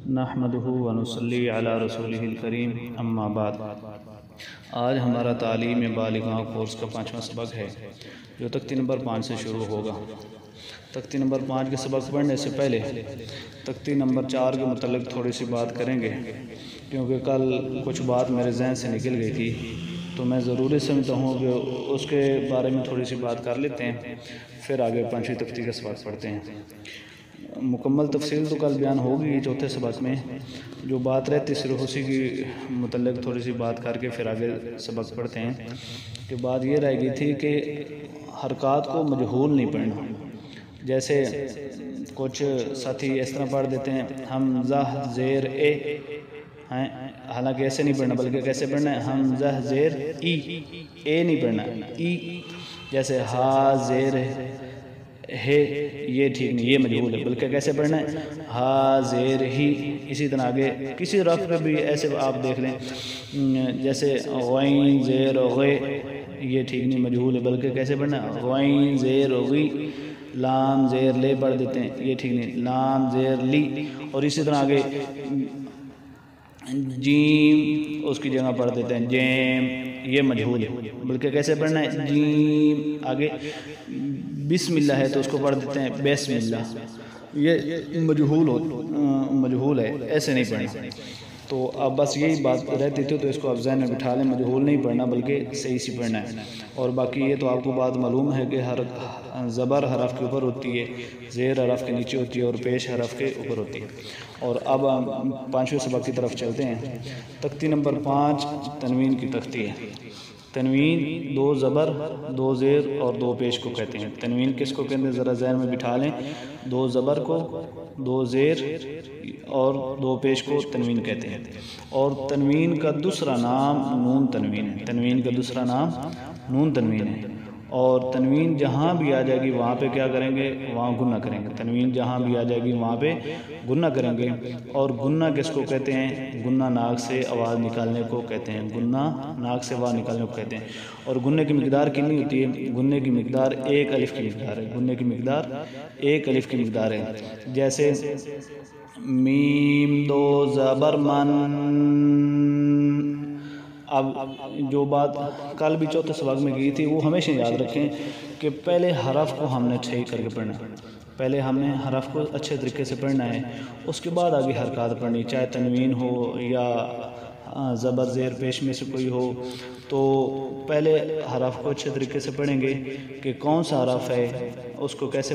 نحمدہ و نصلی علی رسولہ الکریم اما بعد۔ آج ہمارا تعلیم بالغاں کورس کا 5واں سبق ہے جو تختی نمبر 5 سے شروع ہوگا۔ تختی نمبر 5 کے سبق پڑھنے سے پہلے تختی نمبر 4 کے متعلق تھوڑی سی بات کریں گے، کیونکہ کل کچھ بات میرے ذہن سے نکل گئی تھی تو میں ضروری سمجھتا ہوں کہ اس کے بارے میں تھوڑی سی بات کر لیتے ہیں، پھر آگے 5ویں تختی کا سبق پڑھتے ہیں۔ مکمل تفصیل تو کل بیان ہوگی چوتھے سبق میں، جو بات رہتی صرف اسی کی متعلق تھوڑی سی بات کر کے پھر آگے سبق پڑھتے ہیں۔ کہ بات یہ رہ گئی تھی کہ حرکات کو مجہول نہیں پڑھنا، جیسے کچھ ساتھی اس طرح پڑھ دیتے ہیں حمزہ زیر اے، حالانکہ ایسے نہیں پڑھنا بلکہ کیسے پڑھنا ہے حمزہ زیر ای، اے نہیں پڑھنا ای، جیسے ہا زیر ہے، یہ ٹھیک نہیں، یہ مجہول ہے، بلکہ کیسے پڑھنا ہے ہا زیر ہی۔ اسی طرح آگے کسی رفع پہ بھی ایسے آپ دیکھ لیں، جیسے غین زیر غے، یہ ٹھیک نہیں، مجہول ہے، بلکہ کیسے پڑھنا ہے غین زیر غی۔ لام زیر لے پڑھ دیتے ہیں، یہ ٹھیک نہیں، لام زیر لی۔ اور اسی طرح آگے جیم اس کی جگہ پڑھ دیتے ہیں جیم، یہ مجہول ہے، بلکہ کیسے پڑھنا ہے جیم۔ آگے بسم اللہ ہے تو اس کو پڑھ دیتے ہیں بسم اللہ، یہ مجہول ہے، ایسے نہیں پڑھنا۔ تو اب بس یہی بات رہتی تھی تو اس کو آپ ذہن میں بٹھا لیں، مجہول نہیں پڑھنا بلکہ صحیح سی پڑھنا ہے۔ اور باقی یہ تو آپ کو بات معلوم ہے کہ ہر زبر حرف کے اوپر ہوتی ہے، زیر حرف کے نیچے ہوتی ہے اور پیش حرف کے اوپر ہوتی ہے۔ اور اب 5ویں سبق کی طرف چلتے ہیں۔ تختی نمبر 5 تنوین کی تختی ہے۔ تنوین 2 زبر 2 زیر اور 2 پیش کو کہتے ہیں۔ تنوین کس کو کہتے ہیں ذرا ذہن میں بٹھا لیں، 2 زبر کو، 2 زیر اور 2 پیش کو تنوین کہتے ہیں۔ اور تنوین کا دوسرا نام نون تنوین ہے۔ تنوین کا دوسرا نام نون تنوین ہے۔ اور تنوین جہاں بھی آ جائے گی وہاں پہ کیا کریں گے، وہاں گنہ کریں گے۔ تنوین جہاں بھی آ جائے گی وہاں پہ گنہ کریں گے۔ اور گنہ کس کو کہتے ہیں، گنہ ناک سے آواز نکالنے کو کہتے ہیں، گنہ ناک سے آواز نکالنے کو کہتے ہیں۔ اور گنہ کی مقدار کتنی ہوتی ہے، گنہ کی مقدار 1 الف کی مقدار ہے، گنہ کی مقدار 1 الف کی مقدار ہے۔ جیسے میم 2 زبر من۔ اب جو بات کل بھی چوتھے سبق میں کی تھی وہ ہمیشہ یاد رکھیں کہ پہلے حرف کو ہم نے صحیح کر کے پڑھنا ہے، پہلے ہم نے حرف کو اچھے طریقے سے پڑھنا ہے، اس کے بعد آگے حرکات پڑھنی، چاہے تنوین ہو یا زبر زیر پیش میں سے کوئی ہو۔ تو پہلے حرف کو اچھے طریقے سے پڑھیں گے کہ کون سا حرف ہے، اس کو کیسے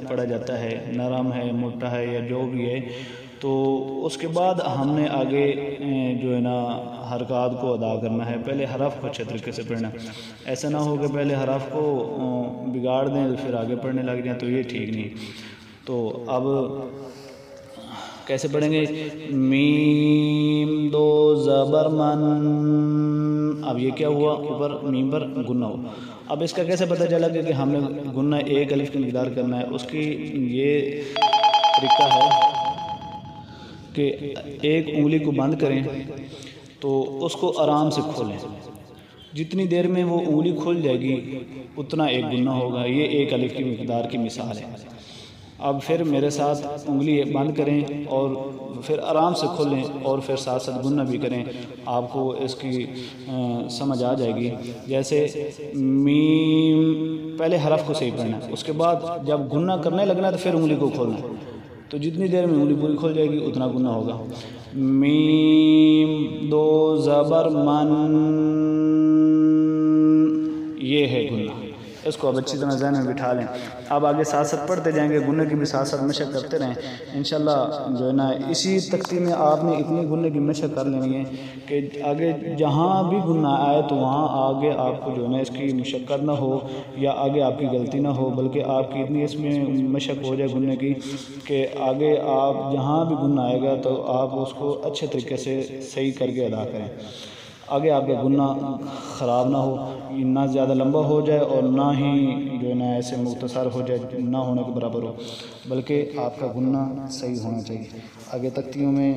پڑھا جاتا ہے، نرم ہے موٹا ہے یا جو بھی ہے۔ تو اس کے بعد ہم نے آگے جو ہے نا حرکات کو ادا کرنا ہے، پہلے حرف کو اچھے طریقے سے پڑھنا ہے۔ ایسا نہ ہو کہ پہلے حرف کو بگاڑ دیں تو پھر آگے پڑھنے لگ جائیں، تو یہ ٹھیک نہیں۔ تو اب کیسے پڑھیں گے، میم 2 زبر من۔ اب یہ کیا ہوا، اوپر میم پر گنہ ہوا۔ اب اس کا کیسے پتہ چلا کہ ہم نے گنہ 1 الف کی مقدار کرنا ہے، اس کی یہ طریقہ ہے کہ ایک انگلی کو بند کریں تو اس کو آرام سے کھولیں، جتنی دیر میں وہ انگلی کھل جائے گی اتنا ایک گنہ ہوگا، یہ 1 الف کی مقدار کی مثال ہے۔ اب پھر میرے ساتھ انگلی بند کریں اور پھر آرام سے کھولیں اور پھر ساتھ ساتھ گنہ بھی کریں، آپ کو اس کی سمجھ آ جائے گی۔ جیسے میم، پہلے حرف کو صحیح پڑھنا ہے، اس کے بعد جب گنہ کرنے لگنا تو پھر انگلی کو کھولنا ہے، تو جتنی دیر میں انگلی پوری کھل جائے گی اتنا گنہ ہوگا۔ میم 2 زبر من، یہ ہے گنہ، اس کو اب اچھی طرح ذہن میں بٹھا لیں۔ اب آگے ساتھ ساتھ پڑھتے جائیں گے، گنہ کی بھی ساتھ ساتھ مشق کرتے رہیں انشاءاللہ۔ جو ہے نا اسی تختی میں آپ نے اتنی گنہ کی مشق کر لینی ہے کہ آگے جہاں بھی گنہ آئے تو وہاں آگے آپ کو جو ہے نا اس کی مشقت نہ ہو یا آگے آپ کی غلطی نہ ہو، بلکہ آپ کی اتنی اس میں مشق ہو جائے گنہ کی کہ آگے آپ جہاں بھی گنہ آئے گا تو آپ اس کو اچھے طریقے سے صحیح کر کے ادا کریں، آگے آپ کا گنہ خراب نہ ہو، نہ زیادہ لمبا ہو جائے اور نہ ہی جو ہے نا ایسے مختصر ہو جائے نہ ہونے کے برابر ہو، بلکہ آپ کا گنہ صحیح ہونا چاہیے۔ آگے تختیوں میں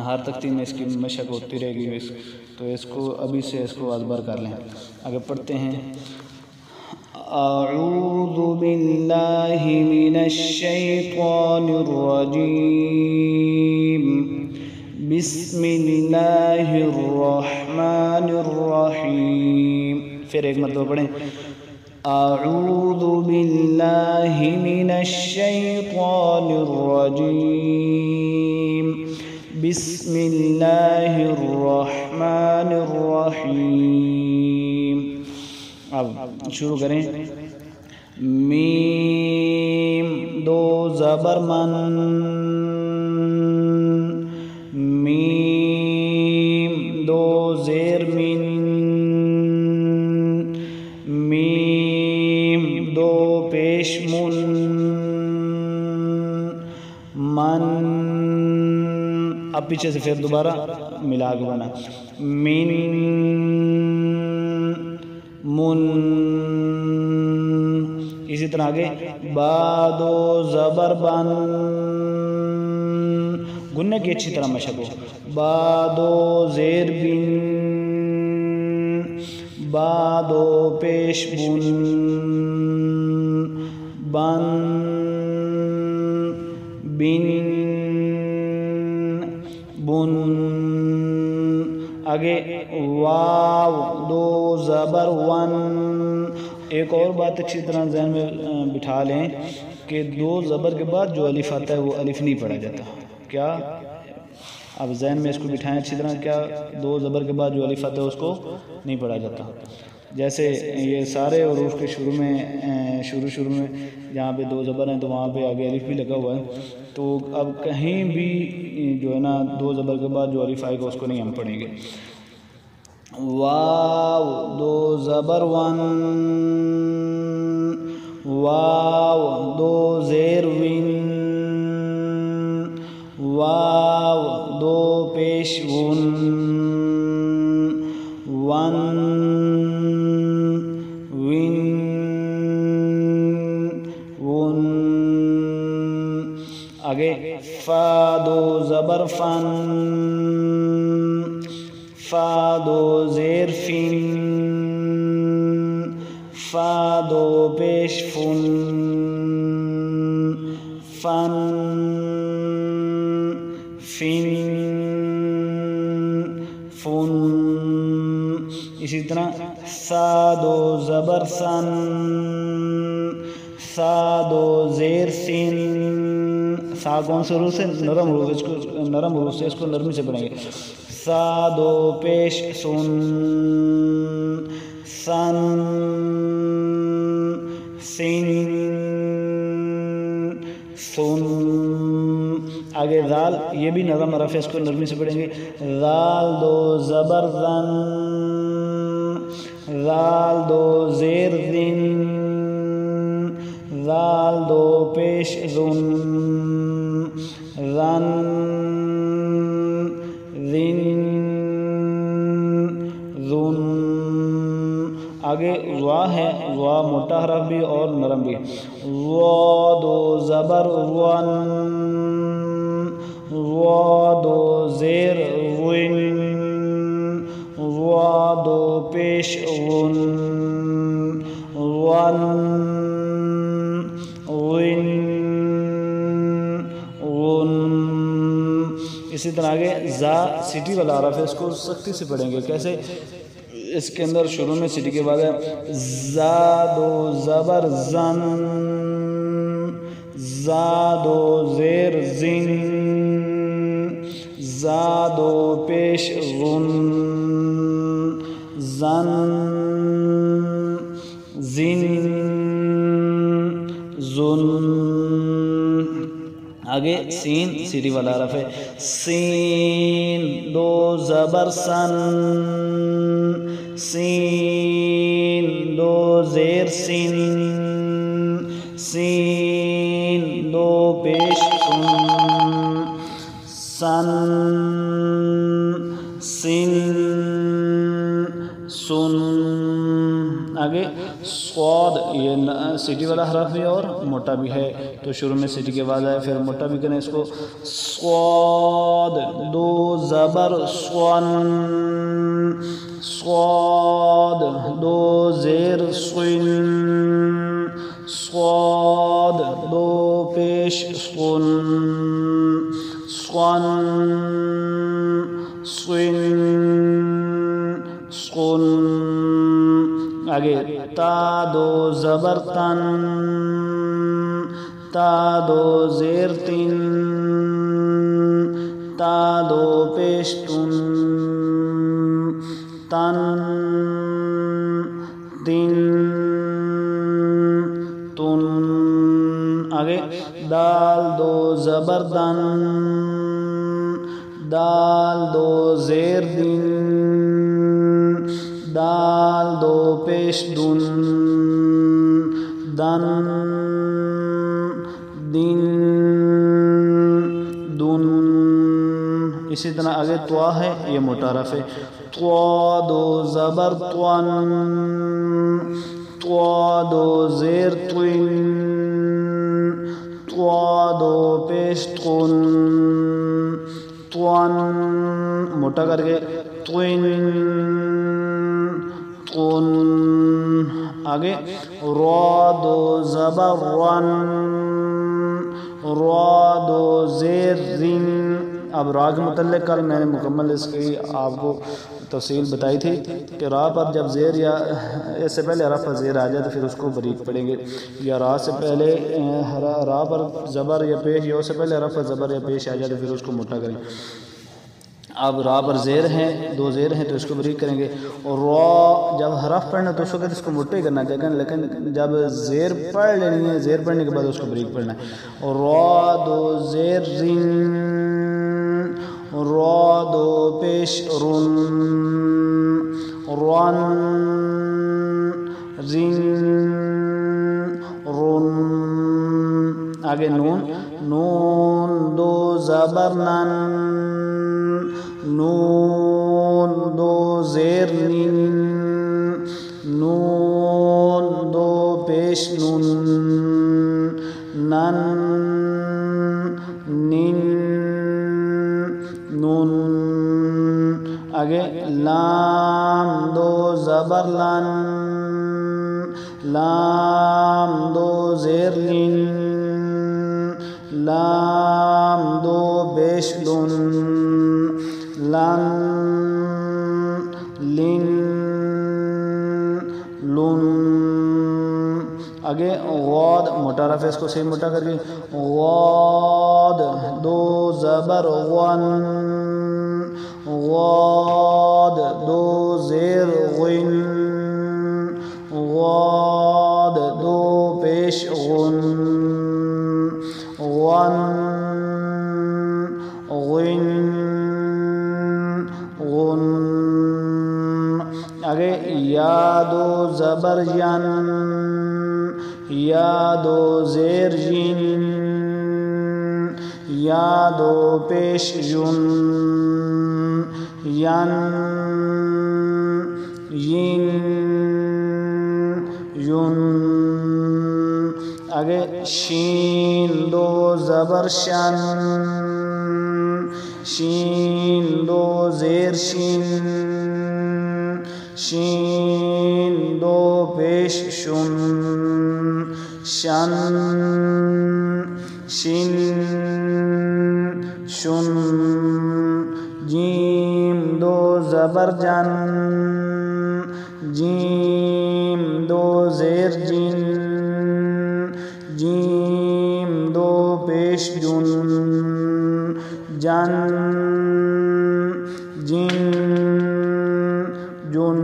ہر تختی میں اس کی مشق ہوتی رہے گی، تو اس کو ابھی سے اس کو ازبر کر لیں۔ آگے پڑھتے ہیں، اعوذ باللہ من الشیطان الرجیم، پھر ایک مرتبہ پڑھیں اعوذ باللہ من الشیطان الرجیم بسم اللہ الرحمن الرحیم. اب شروع کریں. میم دو زبر من، میم دو زیر من، میم دو پیش من، من. اب پیچھے سے پھر دوبارہ ملا کے بنا من، من. اسی طرح آگے با دو زبر بن، گننے کی اچھی طرح مشق ہو. با دو زیر بن، با دو پیش بن، بن، بن، بن. آگے واو دو زبر ون. ایک اور بات اچھی طرح ذہن میں بٹھا لیں کہ دو زبر کے بعد جو الف آتا ہے وہ الف نہیں پڑھا جاتا. کیا اب ذہن میں اس کو بٹھائیں اچھی طرح، کیا دو زبر کے بعد جو الف آتا ہے اس کو نہیں پڑھا جاتا. جیسے یہ سارے حروف کے شروع میں جہاں پہ دو زبر ہیں تو وہاں پہ آگے الف بھی لگا ہوا ہے. تو اب کہیں بھی جو ہے نا دو زبر کے بعد جو الف آئے گا اس کو نہیں ہم پڑھیں گے. واو دو زبر ون، واو دو زیر ون، واو دو پیش ون، ون، ون، ون. آگے فا دو زبر فن، فا دو زیر فن، فا دو پیش فن، فن، فن، فن. اسی طرح سا دو زبر سن، سا دو زیر سن. سا کون سے حروف سے؟ نرم حروف سے، اس کو نرمی سے پڑھیں گے. سا دو پیش سن، سن، سن، سن. آگے زال، یہ بھی نرم حرف ہے، اس کو نرمی سے پڑھیں گے. زال دو زبر زن، زال دو زیر زن، زال دو پیش زن، زن، زن، زن. آگے وا ہے، وا موٹا حرف بھی اور نرم بھی. وا دو زبر ون، وا دو زیر ون، وا دو پیش ون، ون، ون، ون. اسی طرح آگے زا سٹی والا حرف ہے، اس کو سختی سے پڑھیں گے. کیسے؟ اس کے اندر شروع میں سٹی کے بعد ہے زا دو زبر زن، زا دو زیر زن، زا دو پیش غن، زن، زن، زن. آگے سین سیدھی والا حرف ہے. سین دو زبر سن، سین دو زیر سن، سین دو پیش سن، سن، سن، سن. آگے صاد، یہ سٹی والا حرف بھی اور موٹا بھی ہے، تو شروع میں سٹی کے بعد آئے پھر موٹا بھی کریں اس کو. صاد دو زبر سون، صاد دو زیر سن، صاد دو پیش سن، سن، سن، سن. آگے تا دو زبر تن، تا دو زیر تن، تا دو پیش تن، تن تن تن. آگے دال دو زبر دن، دال دو زیر دن، دال دو پیش دن، دن دن دن. اسی طرح آگے توا ہے، یہ موٹا حرف ہے. توا دو زبر توان، توا دو زیر توین، توا دو پیش تون، توان موٹا کر کے توین تون. آگے را دو زبر رن، را دو زیر رن. اب را کے متعلق کل میں نے مکمل اس کی آپ کو تفصیل بتائی تھی کہ را پر جب زیر یا اس سے پہلے حرف پر زیر آ جائے تو پھر اس کو باریک پڑھیں گے، یا را سے پہلے را پر زبر یا پیش یا اس سے پہلے حرف پر زبر یا پیش آ جائے تو پھر اس کو موٹا کریں. اب را پر زیر ہیں، دو زیر ہیں تو اس کو باریک کریں گے. اور را جب حرف پڑھنا تو اس وقت اس کو موٹا ہی کرنا چاہیے، لیکن جب زیر پڑھ لینی ہے، زیر پڑھنے کے بعد اس کو باریک پڑھنا ہے. اور را دو زیر رن، را دو پیش رن، رن رن رن. آگے نون، نون دو زبر نن، نون دو زیر نن، نون دو پیش نن، نن نن نون. آگے لام دو زبر لن، لام دو زیر لن، لام دو پیش لن، لن لن لن. آگے غاد موٹا حرف ہے، اس کو صحیح موٹا کر کے غاد دو زبر غن، غاد دو زیر غن، غاد دو پیش غن، غن غن غن. آگے یا دو زبر ین، یا دو زیر ین، یا دو پیش یون، ین ین یون. آگے شین دو زبر شن، شین دو زیر شین، شین دو پیش شن، شن شن شن. جیم دو زبر جن، جیم دو زیر جن، جیم دو پیش جن، جن جن جن.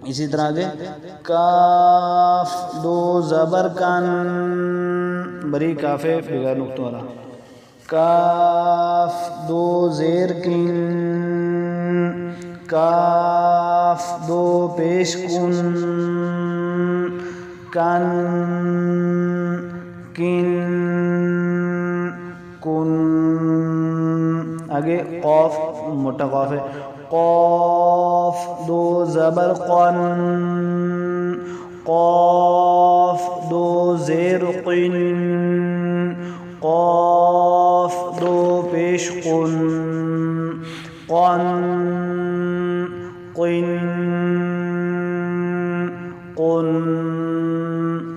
اسی طرح آگے کاف دو زبر کن، بری کاف ہے بغیر نقطوں والا، کاف دو زیر کن، کاف دو پیش کن، کن کن کن. آگے قاف موٹا قاف ہے، قاف دو زبر قن، قاف دو زیر قن، قاف دو پیش قن، قن قن قن.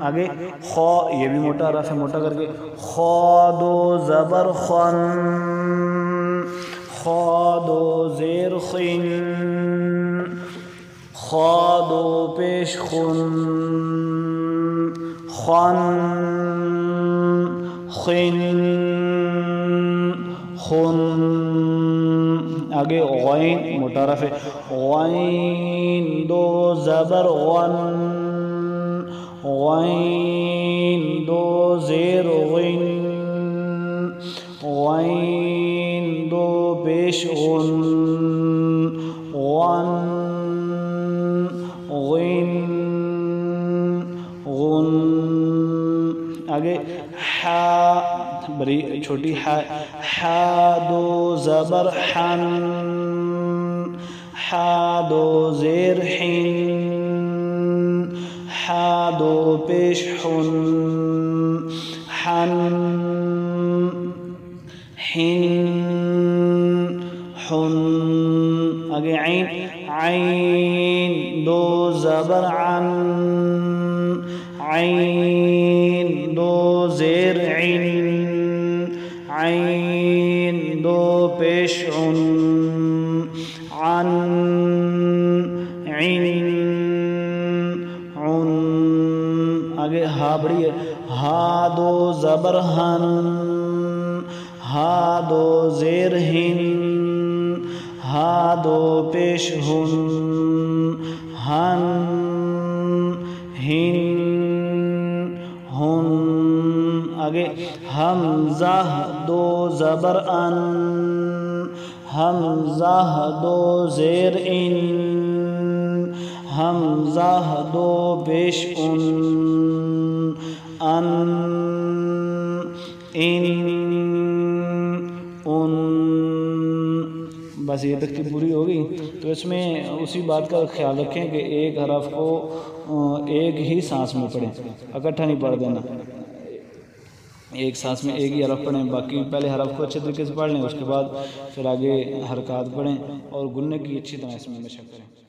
آگے خا، یہ بھی موٹا حرف ہے، موٹا کر کے خا دو زبر خن، خا دو زیر خن، خا دو پیش خن خن خن خن آگے غین متعارف ہے غین دو زبر غن غین دو زیر غن غین دو پیش غن غن غن غن آگے حا بڑی چھوٹی حا دو زبر حن حا دو زیر حن حا دو پیش حن حن حن حن آگے عین عین دو زبر عن عین دو زیر عین عین دو پیش عن عن عین عن آگے ہا بڑی ہے ہا دو زبر ہن ہا دو زیر ہن ہا دو پیش ہن ہن ہن ہن آگے حمزہ دو زبر ان حمزہ دو زیر ان حمزہ دو پیش ان ان بس یہ ترتیب پوری ہوگی. تو اس میں اسی بات کا خیال رکھیں کہ ایک حرف کو ایک ہی سانس میں پڑھیں, اکٹھا نہیں پڑھ دینا. ایک سانس میں ایک ہی حرف پڑھیں, باقی پہلے حرف کو اچھے طریقے سے پڑھ لیں, اس کے بعد پھر آگے حرکات پڑھیں اور گننے کی اچھی طرح اس میں مشق کریں.